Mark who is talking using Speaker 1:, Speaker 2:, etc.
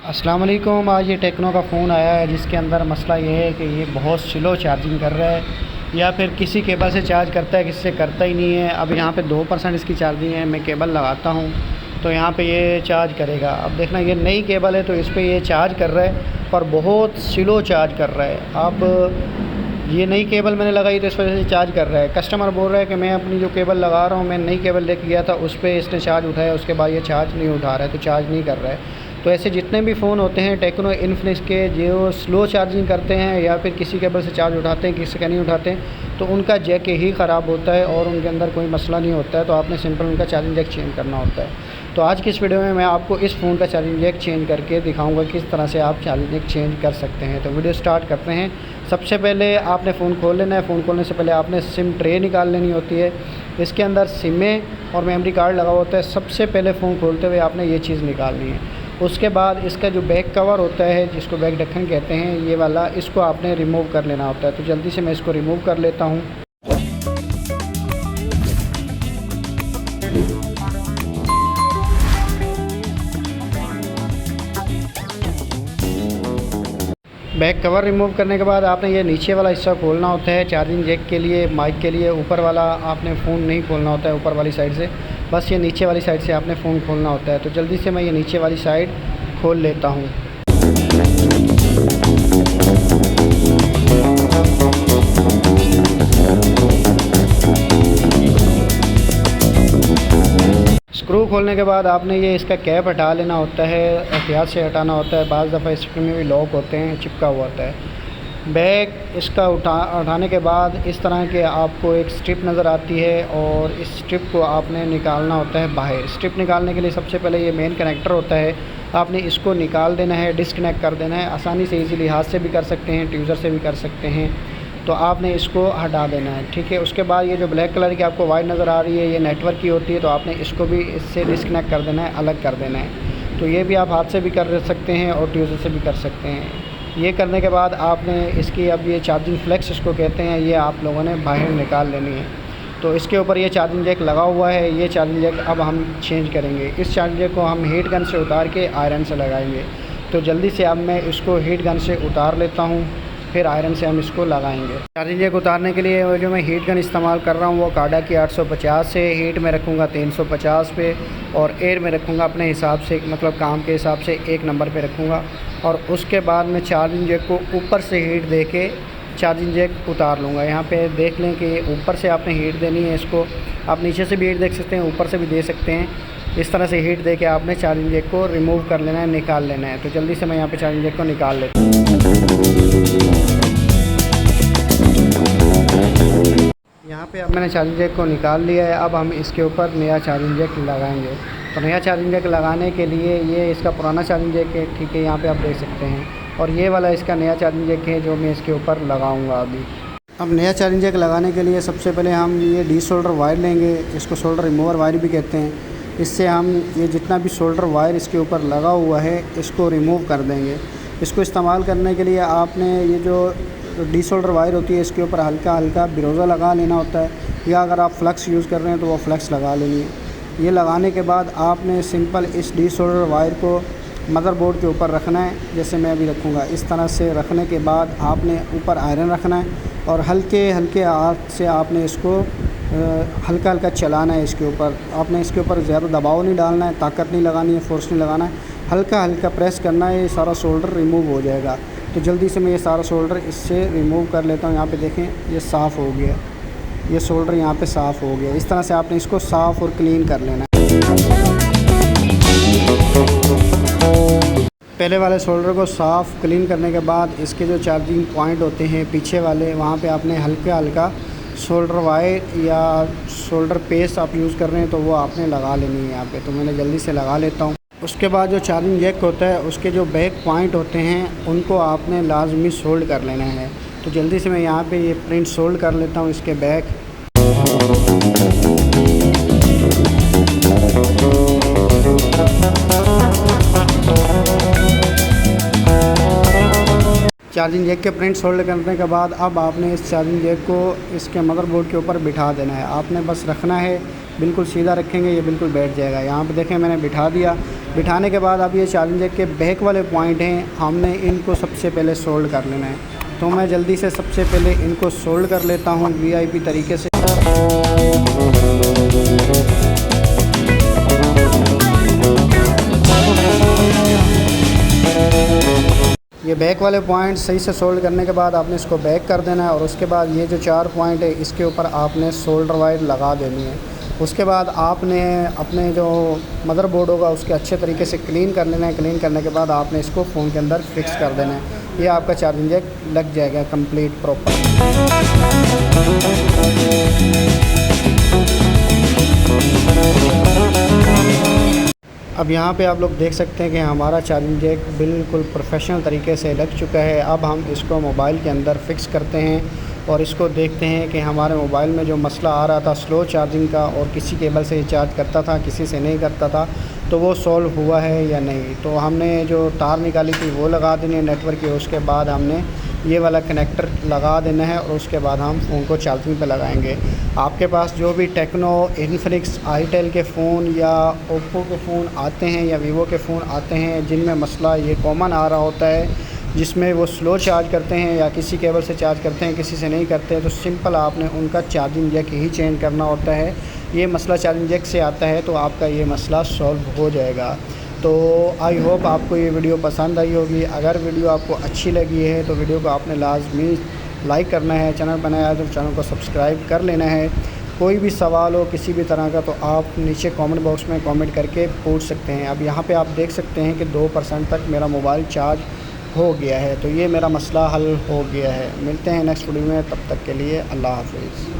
Speaker 1: अस्सलाम वालेकुम। आज ये टेक्नो का फ़ोन आया है जिसके अंदर मसला ये है कि ये बहुत स्लो चार्जिंग कर रहा है या फिर किसी केबल से चार्ज करता है, किसी से करता ही नहीं है। अब यहाँ पे 2% इसकी चार्जिंग है, मैं केबल लगाता हूँ तो यहाँ पे ये चार्ज करेगा। अब देखना ये नई केबल है तो इस पर ये चार्ज कर रहा है पर बहुत स्लो चार्ज कर रहा है। अब ये नई केबल मैंने लगाई तो इस वजह से चार्ज कर रहा है। कस्टमर बोल रहा है कि मैं अपनी जो केबल लगा रहा हूँ, मैं नई केबल लेके गया था उस पर इसने चार्ज उठाया, उसके बाद ये चार्ज नहीं उठा रहा है, तो चार्ज नहीं कर रहा है। तो ऐसे जितने भी फ़ोन होते हैं टेक्नो इन्फिनिक्स के जो स्लो चार्जिंग करते हैं या फिर किसी केबल से चार्ज उठाते हैं, किसी का नहीं उठाते हैं, तो उनका जैक ही ख़राब होता है और उनके अंदर कोई मसला नहीं होता है। तो आपने सिंपल उनका चार्जिंग जैक चेंज करना होता है। तो आज की इस वीडियो में मैं आपको इस फ़ोन का चार्जिंग जैक चेंज करके दिखाऊंगा किस तरह से आप चार्जिंग जैक चेंज कर सकते हैं। तो वीडियो स्टार्ट करते हैं। सबसे पहले आपने फ़ोन खोल लेना है। फ़ोन खोलने से पहले आपने सिम ट्रे निकाल लेनी होती है। इसके अंदर सिमें और मेमोरी कार्ड लगा होता है। सबसे पहले फ़ोन खोलते हुए आपने ये चीज़ निकालनी है। उसके बाद इसका जो बैक कवर होता है, जिसको बैक ढक्कन कहते हैं, ये वाला, इसको आपने रिमूव कर लेना होता है। तो जल्दी से मैं इसको रिमूव कर लेता हूँ। बैक कवर रिमूव करने के बाद आपने ये नीचे वाला हिस्सा खोलना होता है चार्जिंग जैक के लिए, माइक के लिए। ऊपर वाला आपने फ़ोन नहीं खोलना होता है ऊपर वाली साइड से, बस ये नीचे वाली साइड से आपने फ़ोन खोलना होता है। तो जल्दी से मैं ये नीचे वाली साइड खोल लेता हूँ। स्क्रू खोलने के बाद आपने ये इसका कैप हटा लेना होता है, एहतियात से हटाना होता है। बाज़ दफ़ा स्क्रू में भी लॉक होते हैं, चिपका हुआ होता है। बैग इसका उठाने के बाद इस तरह के आपको एक स्ट्रिप नज़र आती है और इस स्ट्रिप को आपने निकालना होता है बाहर। स्ट्रिप निकालने के लिए सबसे पहले ये मेन कनेक्टर होता है, आपने इसको निकाल देना है, डिस्कनेक्ट कर देना है। आसानी से इजीली हाथ से भी कर सकते हैं, ट्यूज़र से भी कर सकते हैं। तो आपने इसको हटा देना है, ठीक है। उसके बाद ये जो ब्लैक कलर की आपको वायर नज़र आ रही है, ये नेटवर्क की होती है, तो आपने इसको भी इससे डिस्कनेक्ट कर देना है, अलग कर देना है। तो ये भी आप हाथ से भी कर सकते हैं और ट्यूज़र से भी कर सकते हैं। ये करने के बाद आपने इसकी, अब ये चार्जिंग फ्लेक्स इसको कहते हैं, ये आप लोगों ने बाहर निकाल लेनी है। तो इसके ऊपर ये चार्जिंग जैक लगा हुआ है। ये चार्जिंग जैक अब हम चेंज करेंगे। इस चार्जिंग जैक को हम हीट गन से उतार के आयरन से लगाएंगे। तो जल्दी से अब मैं इसको हीट गन से उतार लेता हूँ, फिर आयरन से हम इसको लगाएंगे। चार्जिंग जैक उतारने के लिए जो मैं हीट गन इस्तेमाल कर रहा हूँ वो काडा की 850 है। हीट में रखूँगा 350 पे और एयर में रखूँगा अपने हिसाब से, मतलब काम के हिसाब से 1 नंबर पे रखूँगा। और उसके बाद मैं चार्जिंग जैक को ऊपर से हीट दे के चार्जिंग जैक उतार लूँगा। यहाँ पे देख लें कि ऊपर से आपने हीट देनी है इसको। आप नीचे से भी हीट देख सकते हैं, ऊपर से भी दे सकते हैं। इस तरह से हीट दे के आपने चार्जिंग जैक को रिमूव कर लेना है, निकाल लेना है। तो जल्दी से मैं यहाँ पे चार्जिंग जैक को निकाल लेता हूँ। यहाँ पे अब मैंने चार्जिंग जैक को निकाल लिया है। अब हम इसके ऊपर नया चार्जिंग जैक लगाएंगे। तो नया चार्जिंग जैक लगाने के लिए ये इसका पुराना चार्जिंग जैक है, ठीक है, यहाँ पे आप देख सकते हैं। और ये वाला इसका नया चार्जिंग जैक है जो मैं इसके ऊपर लगाऊंगा अभी। अब नया चार्जिंग जैक लगाने के लिए सबसे पहले हम ये डी सोल्डर वायर लेंगे, इसको सोल्डर रिमूवर वायर भी कहते हैं। इससे हम ये जितना भी सोल्डर वायर इसके ऊपर लगा हुआ है इसको रिमूव कर देंगे। इसको इस्तेमाल करने के लिए आपने ये जो डी सोल्डर वायर होती है इसके ऊपर हल्का हल्का बिरोज़ा लगा लेना होता है, या अगर आप फ्लक्स यूज़ कर रहे हैं तो वो फ्लक्स लगा लेनी है। ये लगाने के बाद आपने सिंपल इस डी सोल्डर वायर को मदरबोर्ड के ऊपर रखना है, जैसे मैं अभी रखूँगा। इस तरह से रखने के बाद आपने ऊपर आयरन रखना है और हल्के हल्के हाथ से आपने इसको हल्का हल्का चलाना है। इसके ऊपर आपने इसके ऊपर ज़्यादा दबाव नहीं डालना है, ताकत नहीं लगानी है, फोर्स नहीं लगाना है, हल्का हल्का प्रेस करना है। ये सारा सोल्डर रिमूव हो जाएगा। तो जल्दी से मैं ये सारा सोल्डर इससे रिमूव कर लेता हूँ। यहाँ पे देखें ये साफ़ हो गया, ये सोल्डर यहाँ पे साफ़ हो गया। इस तरह से आपने इसको साफ़ और क्लीन कर लेना है। पहले वाले सोल्डर को साफ़ क्लीन करने के बाद इसके जो चार्जिंग पॉइंट होते हैं पीछे वाले, वहाँ पे आपने हल्का हल्का सोल्डर वायर या सोल्डर पेस्ट आप यूज़ कर रहे हैं तो वो आपने लगा लेनी है यहाँ पे। तो मैंने जल्दी से लगा लेता हूँ। उसके बाद जो चार्जिंग जैक होता है उसके जो बैक पॉइंट होते हैं उनको आपने लाजमी सोल्ड कर लेना है। तो जल्दी से मैं यहाँ पे ये प्रिंट सोल्ड कर लेता हूँ इसके बैक। चार्जिंग जैक के प्रिंट सोल्ड करने के बाद अब आपने इस चार्जिंग जैक को इसके मदरबोर्ड के ऊपर बिठा देना है। आपने बस रखना है, बिल्कुल सीधा रखेंगे ये बिल्कुल बैठ जाएगा। यहाँ पे देखें मैंने बिठा दिया। बिठाने के बाद अब ये चार्जिंग जैक के बैक वाले पॉइंट हैं, हमने इनको सबसे पहले सोल्ड कर लेना है। तो मैं जल्दी से सबसे पहले इनको सोल्ड कर लेता हूँ वीआईपी तरीके से। ये बैक वाले पॉइंट सही से सोल्ड करने के बाद आपने इसको बैक कर देना है और उसके बाद ये जो 4 पॉइंट है इसके ऊपर आपने सोल्डर वायर लगा देनी है। उसके बाद आपने अपने जो मदरबोर्ड होगा उसके अच्छे तरीके से क्लीन कर लेना है। क्लीन करने के बाद आपने इसको फ़ोन के अंदर फिक्स कर देना है। ये आपका चार्जिंग जैक लग जाएगा कंप्लीट प्रॉपर। अब यहाँ पे आप लोग देख सकते हैं कि हमारा चार्जिंग जैक बिल्कुल प्रोफेशनल तरीके से लग चुका है। अब हम इसको मोबाइल के अंदर फ़िक्स करते हैं और इसको देखते हैं कि हमारे मोबाइल में जो मसला आ रहा था स्लो चार्जिंग का और किसी केबल से चार्ज करता था किसी से नहीं करता था, तो वो सॉल्व हुआ है या नहीं। तो हमने जो तार निकाली थी वो लगा देनी है नेटवर्क की। उसके बाद हमने ये वाला कनेक्टर लगा देना है और उसके बाद हम फ़ोन को चार्जिंग पे लगाएंगे। आपके पास जो भी टेक्नो, इन्फिनिक्स, आईटेल के फ़ोन या ओप्पो के फ़ोन आते हैं या वीवो के फ़ोन आते हैं जिनमें मसला ये कॉमन आ रहा होता है, जिसमें वो स्लो चार्ज करते हैं या किसी केबल से चार्ज करते हैं किसी से नहीं करते हैं, तो सिंपल आपने उनका चार्जिंग जैक ही चेंज करना होता है। ये मसला चार्जिंग जैक से आता है तो आपका ये मसला सॉल्व हो जाएगा। तो आई होप आपको ये वीडियो पसंद आई होगी। अगर वीडियो आपको अच्छी लगी है तो वीडियो को आपने लाजमी लाइक करना है। चैनल बनाया है तो चैनल को सब्सक्राइब कर लेना है। कोई भी सवाल हो किसी भी तरह का तो आप नीचे कमेंट बॉक्स में कमेंट करके पूछ सकते हैं। अब यहाँ पे आप देख सकते हैं कि 2% तक मेरा मोबाइल चार्ज हो गया है। तो ये मेरा मसला हल हो गया है। मिलते हैं नेक्स्ट वीडियो में, तब तक के लिए अल्लाह हाफ़िज़।